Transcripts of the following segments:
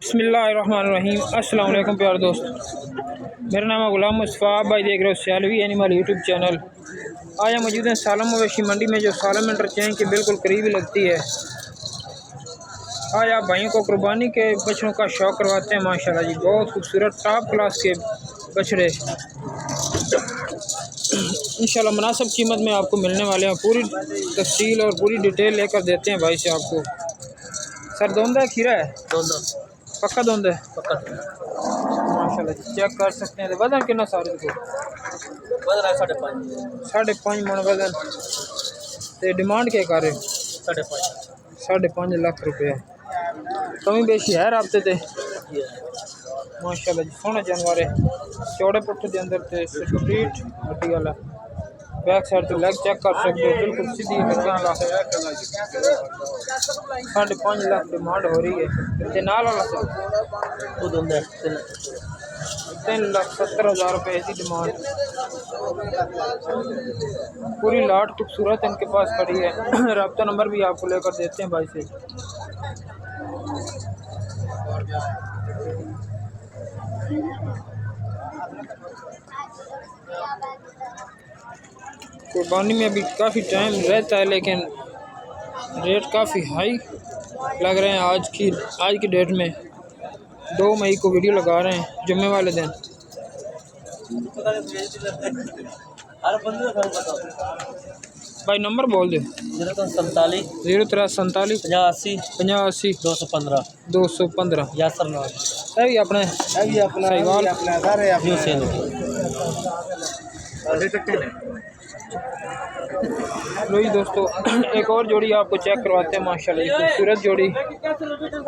बिस्मिल्लाहिर्रहमानिर्रहीम। अस्सलाम वालेकुम प्यारे दोस्त, मेरा नाम है गुलाम मुस्तफ़ा। आप भाई देख रहे हो सियालवी एनिमल यूट्यूब चैनल। आज हम मौजूद हैं सालम मवेशी मंडी में, जो सालम इंटरचेंज के बिल्कुल करीब ही लगती है। आज आप भाइयों को कुर्बानी के बछड़ों का शौक़ करवाते हैं। माशाल्लाह जी, बहुत खूबसूरत टॉप क्लास के बछड़े इंशाल्लाह मुनासिब कीमत में आपको मिलने वाले हैं। पूरी तफसील और पूरी डिटेल लेकर देते हैं भाई से आपको। सर दोंदा है, खीरा है? दोनों पक्का दोंदा है पक्का माशाल्लाह जी, चेक कर सकते हैं। वजन कितना सारे को? बदल रहा है 5.5 5.5 मन वजन। तो डिमांड क्या कर रहे हो? 5.5 5.5 लाख रुपये। कमी बेशी है राबते ते माशाल्लाह जी, सोहना जानवर है। चौड़े पुट्ठे के अंदर ते स्ट्रीट हड्डी वाला। बैक साइड तो लेग चेक कर सकते हो, बिल्कुल सीधी लगा। 5.5 लाख डिमांड हो रही है। ते नाल वाला सर वो दोनों 3,70,000 रुपये की डिमांड। पूरी लाट खूबसूरत इनके पास खड़ी है। रब्ता नंबर भी आपको लेकर देते हैं भाई से। कुर्बानी में अभी काफ़ी टाइम रहता है, लेकिन रेट काफ़ी हाई लग रहे हैं आज की डेट में। 2 मई को वीडियो लगा रहे हैं, जुम्मे वाले दिन। भाई नंबर बोल दे। 047 047 50 50 80 215 215। यासर नाम है अपने सहीवाल। लो जी दोस्तों, एक और जोड़ी आपको चेक करवाते हैं। माशाल्लाह खूबसूरत जोड़ी।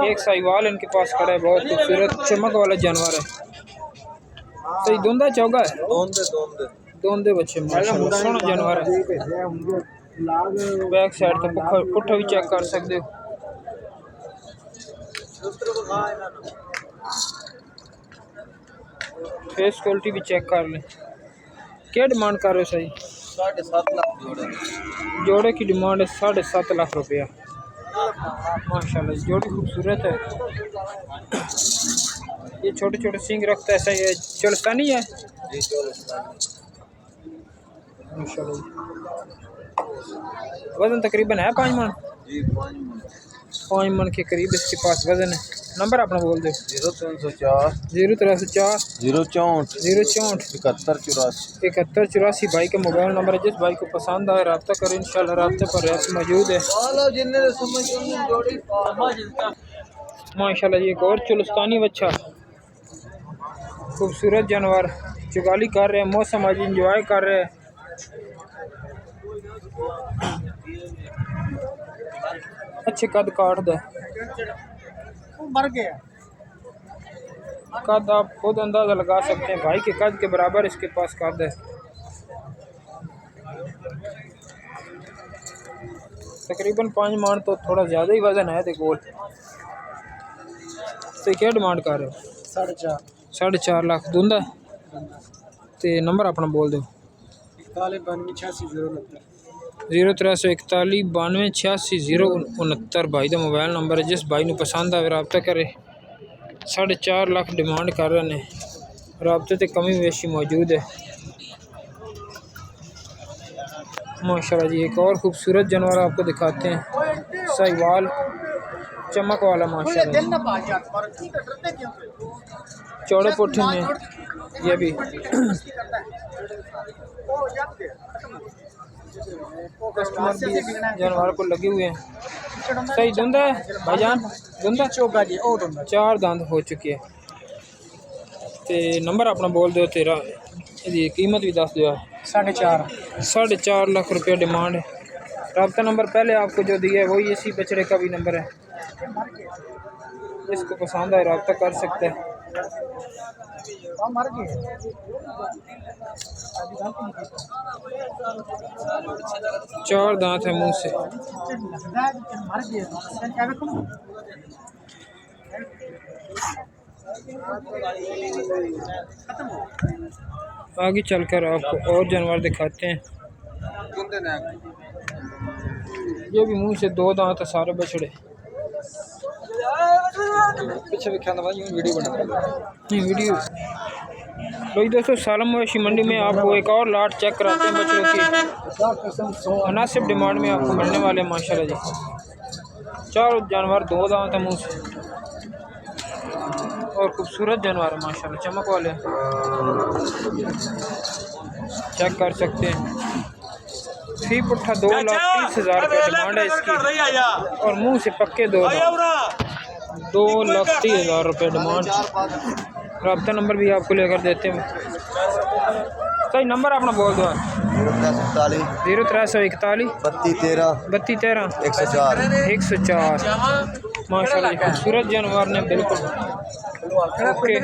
एक सहीवाल इनके पास खड़ा है, बहुत खूबसूरत चमक वाला जानवर है। सही दोंदा चौगा है, दोंदे बच्चे माशाल्लाह, सोहना जानवर है। बैक साइड तो पुट्ठा भी चेक कर सकते हो। फेस क्वालिटी भी चेक कर लें। क्या डिमांड कर रहे हो? सही 7.5 लाख जोड़े की डिमांड है 7.5 लाख रुपया। माशाल्लाह जोड़ी खूबसूरत है। ये छोटे छोटे सींग रखता है, सही है। चोलस्तानी है माशाल्लाह। वजन तकरीबन है 5 मन। 5 मन के करीब इसके पास वजन है। नंबर अपना बोल दो। 0304 034 064 064 71 84। भाई का मोबाइल नंबर है। जिस भाई को पसंद आए रब्ता करें, इंशाल्लाह रब्ते पर रैप मौजूद है। माशाल्लाह ये एक और चुलस्तानी बच्चा, खूबसूरत जानवर चुगाली कर रहे हैं। मौसम आज इंजॉय कर रहे हैं। अच्छे कद काट दे कद आप खुद अंदाज़ा लगा सकते हैं। भाई के कद के बराबर इसके पास कद है। तकरीबन 5 मान तो थोड़ा ज़्यादा ही वजन है। गोल तो क्या डिमांड कर रहे हो? 4.5 लाख दूंदा। तो नंबर अपना बोल दो। 0 341 92 86 069। भाई का मोबाइल नंबर है। जिस भाई को पसंद आए रब्ता करे। 4.5 लाख डिमांड कर रहे हैं। रब्ते ते कमी बेशी मौजूद है। माशाल्लाह जी, एक और खूबसूरत जानवर आपको दिखाते हैं। सहीवाल चमक वाला माशाल्लाह, चौड़े पुट्ठे में ये भी। कस्टमर भी इस जानवर को लगे हुए हैं। सही धुंधा है भाईजान, धुंधा चौका जी, 4 दांत हो चुके हैं। तो नंबर अपना बोल दो। तेरा इसकी कीमत भी दस दो। 4.5 लाख रुपया डिमांड है। रब्ता नंबर पहले आपको जो दिया है वही इसी बछड़े का भी नंबर है। इसको पसंद आए रब्ता कर सकते हैं। चार दांत है मुंह से। आगे चलकर आपको और जानवर दिखाते हैं। ये भी मुंह से 2 दांत है सारे बछड़े। पीछे भी खाना भाई वीडियो बना नहीं वीडियो। भाई दोस्तों सालम मवेशी मंडी में आपको एक और लाट चेक कराते हैं बच्चों की मुनासिब डिमांड में आपको मिलने वाले माशाल्लाह जी। 4 जानवर 2 दांत है मुँह से और खूबसूरत जानवर है माशाल्लाह, चमक वाले चेक कर सकते हैं। फी पुट्ठा 2,30,000 रुपये डिमांड है इसकी और मुंह से पक्के 2,30,000 रुपये डिमांड। रब्ता नंबर भी आपको लेकर देते हैं। सही नंबर अपना बोल दो। 0341 32 13 104 माशाल्लाह खूबसूरत जानवर ने बिल्कुल ओके।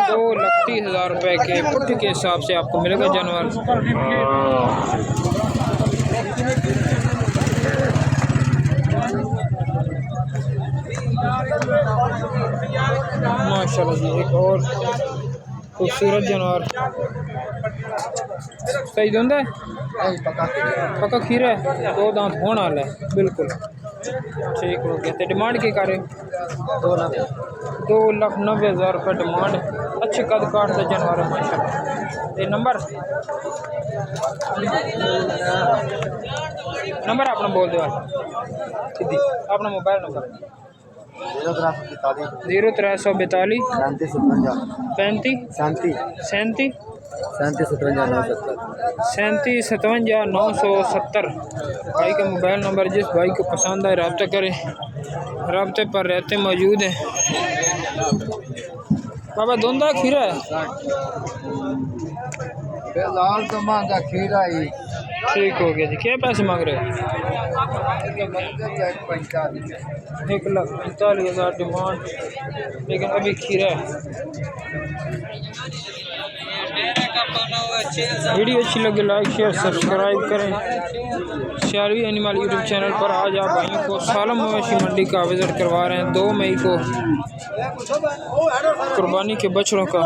2,30,000 रुपये के पुट के हिसाब से आपको मिलेगा जानवर। माशाल्लाह जी एक और खूबसूरत जानवर। सही धुंध है, पक्का खीरा है, 2 दांत होने वाला है बिल्कुल ठीक हो गया। तो डिमांड की करे 2,90,000 रुपये डिमांड। अच्छे कद काट का जानवर है माशाल्लाह। ये नंबर अपना बोल दो, अपना मोबाइल नंबर 0342 35 37 970। भाई का मोबाइल नंबर, जिस भाई को पसंद आए रब्ता करें, रब्ते पर रहते मौजूद हैं। बाबा धुंधा खीरा है लाल तो महंगा खीरा ही ठीक हो गया जी। क्या पैसे मांग रहे हो? 1,45,000 डिमांड, लेकिन अभी खीरा है। वीडियो अच्छी लगे लाइक शेयर सब्सक्राइब करें। सियालवी एनिमल यूट्यूब चैनल पर आज आप भाइयों को सालम मवेशी मंडी का विजिट करवा रहे हैं। 2 मई को कुर्बानी के बछड़ों का